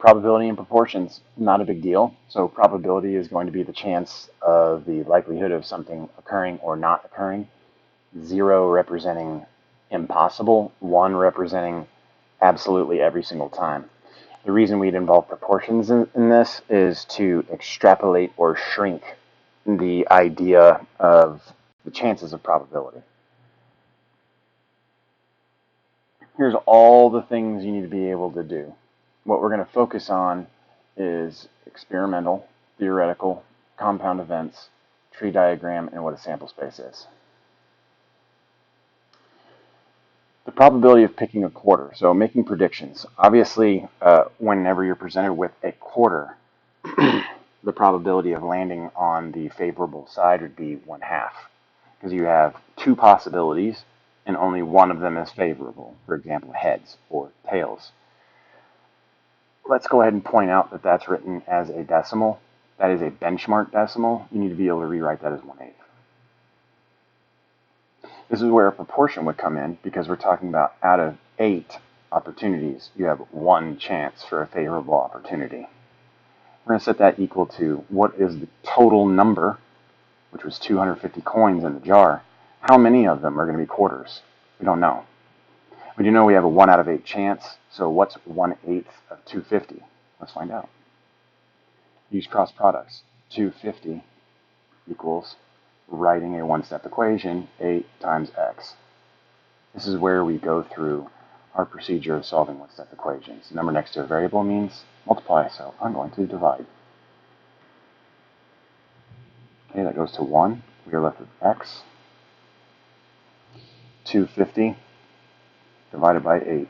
Probability and proportions, not a big deal. So probability is going to be the chance of the likelihood of something occurring or not occurring. 0 representing impossible, 1 representing absolutely every single time. The reason we'd involve proportions in this is to extrapolate or shrink the idea of the chances of probability. Here's all the things you need to be able to do. What we're going to focus on is experimental, theoretical, compound events, tree diagram, and what a sample space is. The probability of picking a quarter, so making predictions. Obviously, whenever you're presented with a quarter, the probability of landing on the favorable side would be 1/2, because you have two possibilities and only one of them is favorable. For example, heads or tails. Let's go ahead and point out that that's written as a decimal. That is a benchmark decimal. You need to be able to rewrite that as 1/8. This is where a proportion would come in, because we're talking about out of 8 opportunities, you have 1 chance for a favorable opportunity. We're going to set that equal to what is the total number, which was 250 coins in the jar. How many of them are going to be quarters? We don't know. We do know we have a 1 out of 8 chance, so what's 1/8 of 250? Let's find out. Use cross products. 250 equals writing a one-step equation, 8 times x. This is where we go through our procedure of solving one-step equations. The number next to a variable means multiply, so I'm going to divide. Okay, that goes to 1. We are left with x. 250 divided by 8.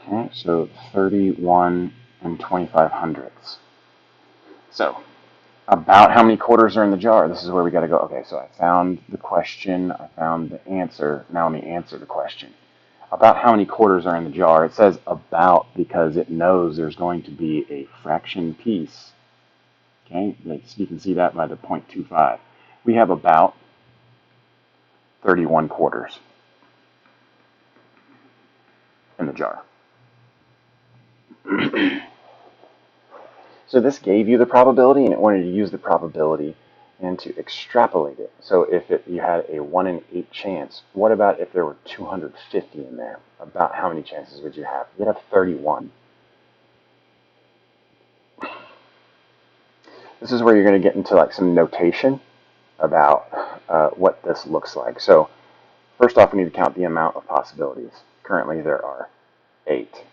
Okay, so 31 and 25/100. So, about how many quarters are in the jar? This is where we got to go. Okay, so I found the question, I found the answer. Now let me answer the question. About how many quarters are in the jar? It says about because it knows there's going to be a fraction piece. Okay, you can see that by the 0.25. We have about 31 quarters in the jar. So this gave you the probability, and it wanted to use the probability and to extrapolate it. So if you had a 1 in 8 chance, what about if there were 250 in there? About how many chances would you have? You'd have 31. This is where you're going to get into like some notation about what this looks like. So first off, we need to count the amount of possibilities. Currently there are 8.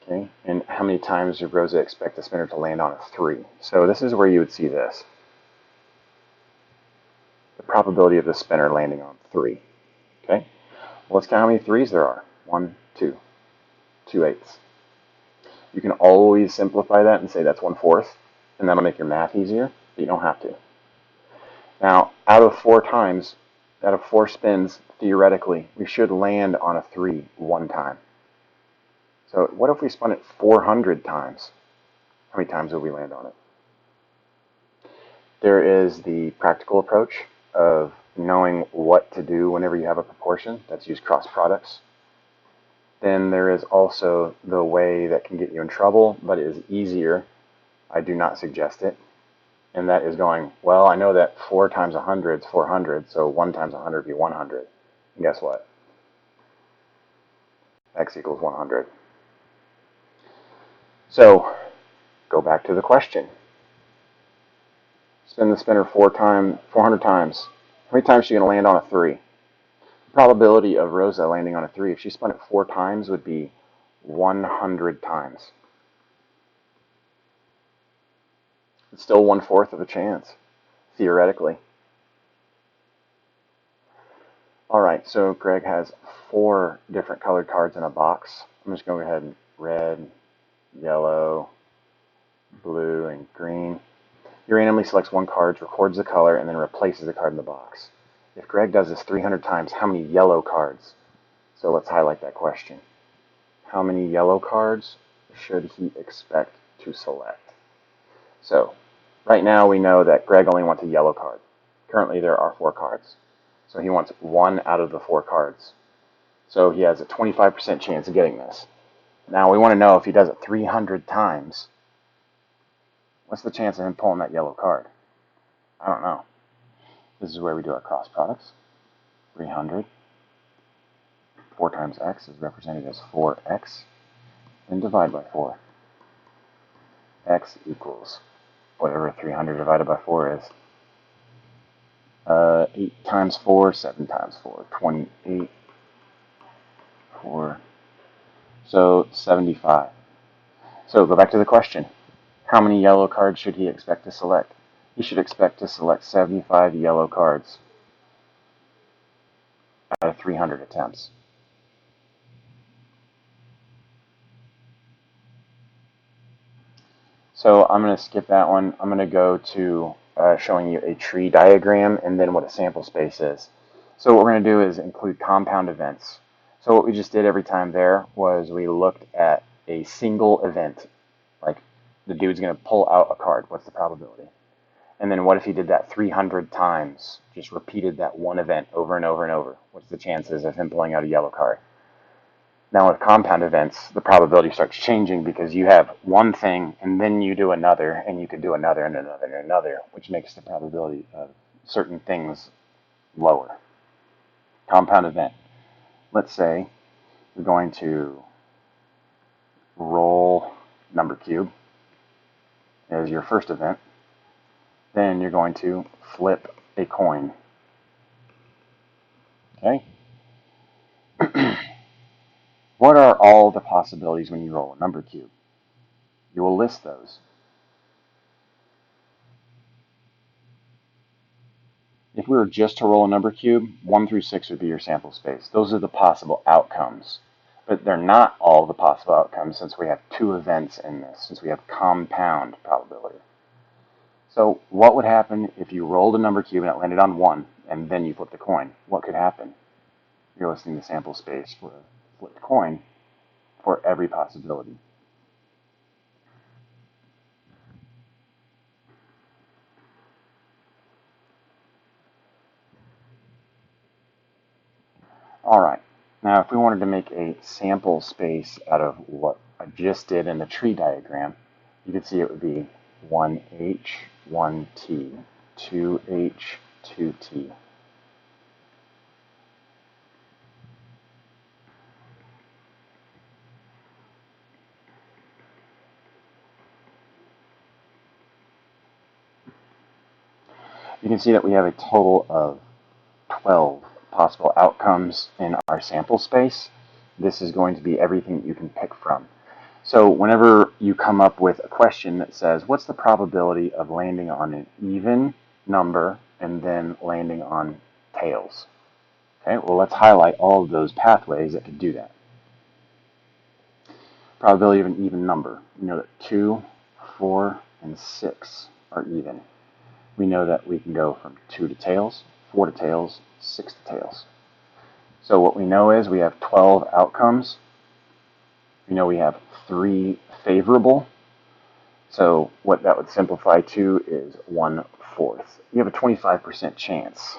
Okay, and how many times does Rosa expect the spinner to land on a 3? So this is where you would see this. The probability of the spinner landing on 3. Okay, well, let's count how many 3s there are. 1, 2, 2 8s. You can always simplify that and say that's 1/4, and that'll make your math easier, but you don't have to. Now, out of 4 spins, theoretically, we should land on a 3 1 time. So what if we spun it 400 times? How many times would we land on it? There is the practical approach of knowing what to do whenever you have a proportion. That's use cross products. Then there is also the way that can get you in trouble, but it is easier. I do not suggest it. And that is going, well, I know that 4 times 100 is 400, so 1 times 100 would be 100. And guess what? X equals 100. So, go back to the question. Spin the spinner 400 times. How many times are you going to land on a 3? The probability of Rosa landing on a 3, if she spun it 4 times, would be 100 times. It's still 1/4 of a chance, theoretically. Alright, so Greg has 4 different colored cards in a box. I'm just going to go ahead and red, yellow, blue, and green. He randomly selects 1 card, records the color, and then replaces the card in the box. If Greg does this 300 times, how many yellow cards So let's highlight that question. How many yellow cards should he expect to select? So right now we know that Greg only wants a yellow card. Currently there are 4 cards. So he wants 1 out of the 4 cards. So he has a 25% chance of getting this. Now we want to know if he does it 300 times, what's the chance of him pulling that yellow card? I don't know. This is where we do our cross products. 300. 4 times x is represented as 4x. Then divide by 4. X equals whatever 300 divided by 4 is. 8 times 4, 7 times 4, 28. 4. So 75. So go back to the question. How many yellow cards should he expect to select? He should expect to select 75 yellow cards out of 300 attempts. So I'm going to skip that one. I'm going to go to showing you a tree diagram and then what a sample space is. So what we're going to do is include compound events. So what we just did every time there was we looked at a single event. Like the dude's going to pull out a card. What's the probability? And then what if he did that 300 times? Just repeated that one event over and over and over. What's the chances of him pulling out a yellow card? Now with compound events, the probability starts changing because you have one thing and then you do another, and you could do another and another and another, which makes the probability of certain things lower. Compound event. Let's say you're going to roll number cube as your first event. Then you're going to flip a coin. Okay? What are all the possibilities when you roll a number cube? You will list those. If we were just to roll a number cube, 1 through 6 would be your sample space. Those are the possible outcomes. But they're not all the possible outcomes since we have 2 events in this, since we have compound probability. So what would happen if you rolled a number cube and it landed on 1, and then you flipped a coin? What could happen? You're listing the sample space for a flipped coin for every possibility. All right. Now, if we wanted to make a sample space out of what I just did in the tree diagram, you could see it would be 1H, 1T, 2H, 2T. You can see that we have a total of 12 possible outcomes in our sample space. This is going to be everything you can pick from. So whenever you come up with a question that says, what's the probability of landing on an even number and then landing on tails? Okay, well, let's highlight all of those pathways that could do that. Probability of an even number. We know that 2, 4, and 6 are even. We know that we can go from 2 to tails, 4 to tails, 6 to tails. So what we know is we have 12 outcomes. We know we have 3 favorable. So what that would simplify to is 1/4. You have a 25% chance.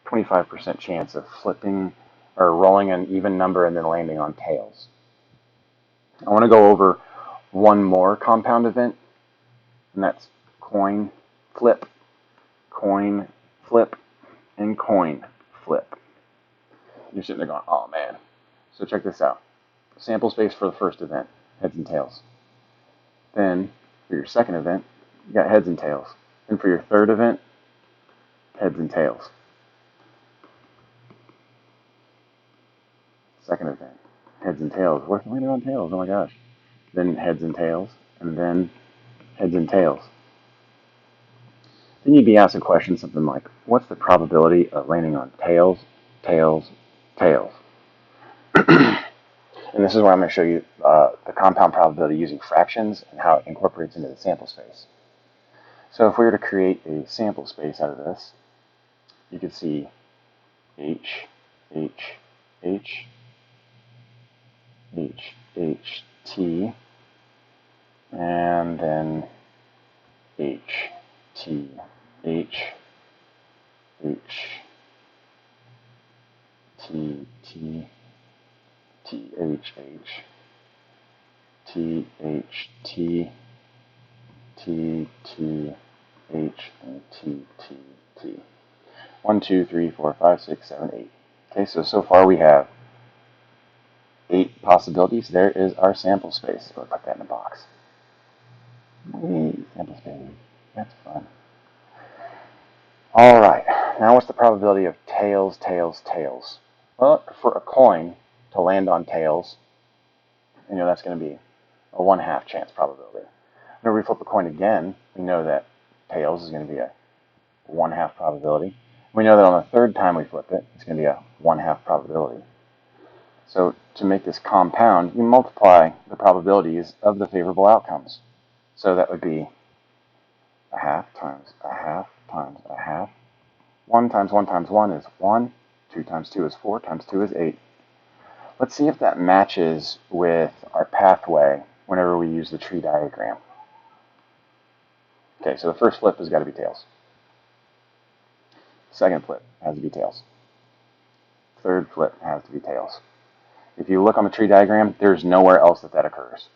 25% chance of flipping or rolling an even number and then landing on tails. I want to go over one more compound event, and that's coin flip, and coin flip. You're sitting there going, oh man. So check this out. Sample space for the first event, heads and tails. Then for your second event, you got heads and tails. And for your third event, heads and tails. Second event, heads and tails. What if I landed on tails? Oh my gosh. Then heads and tails, and then heads and tails. Then you'd be asked a question something like, what's the probability of landing on tails, tails, tails? And this is where I'm going to show you the compound probability using fractions and how it incorporates into the sample space. So if we were to create a sample space out of this, you could see H, H, H, H, H, T, and then H, T, H, H, T, T, T, H, H, T, H, T, T, T, H, and T, T, T. 1, 2, 3, 4, 5, 6, 7, 8. Okay, so far we have 8 possibilities. There is our sample space. We'll put that in a box. Sample space. That's fun. All right. Now what's the probability of tails, tails, tails? Well, for a coin to land on tails, that's going to be a 1/2 chance probability. Whenever we flip a coin again, we know that tails is going to be a 1/2 probability. We know that on the third time we flip it, it's going to be a 1/2 probability. So to make this compound, you multiply the probabilities of the favorable outcomes. So that would be 1/2 times 1/2 times 1/2. 1 times 1 times 1 is 1. 2 times 2 is 4 times 2 is 8. Let's see if that matches with our pathway whenever we use the tree diagram. Okay, so the first flip has got to be tails. Second flip has to be tails. Third flip has to be tails. If you look on the tree diagram, there's nowhere else that occurs.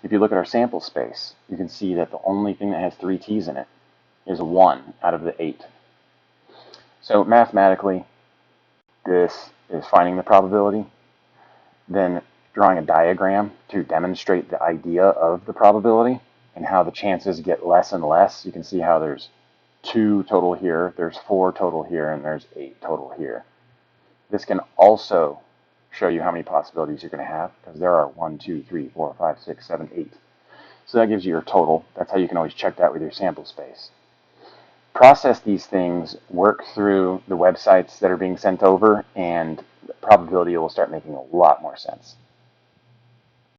If you look at our sample space, you can see that the only thing that has 3 T's in it is 1 out of the 8. So mathematically, this is finding the probability, then drawing a diagram to demonstrate the idea of the probability and how the chances get less and less. You can see how there's 2 total here, there's 4 total here, and there's 8 total here. This can also show you how many possibilities you're going to have, because there are 1, 2, 3, 4, 5, 6, 7, 8. So that gives you your total. That's how you can always check that with your sample space. Process these things, work through the websites that are being sent over, and the probability will start making a lot more sense.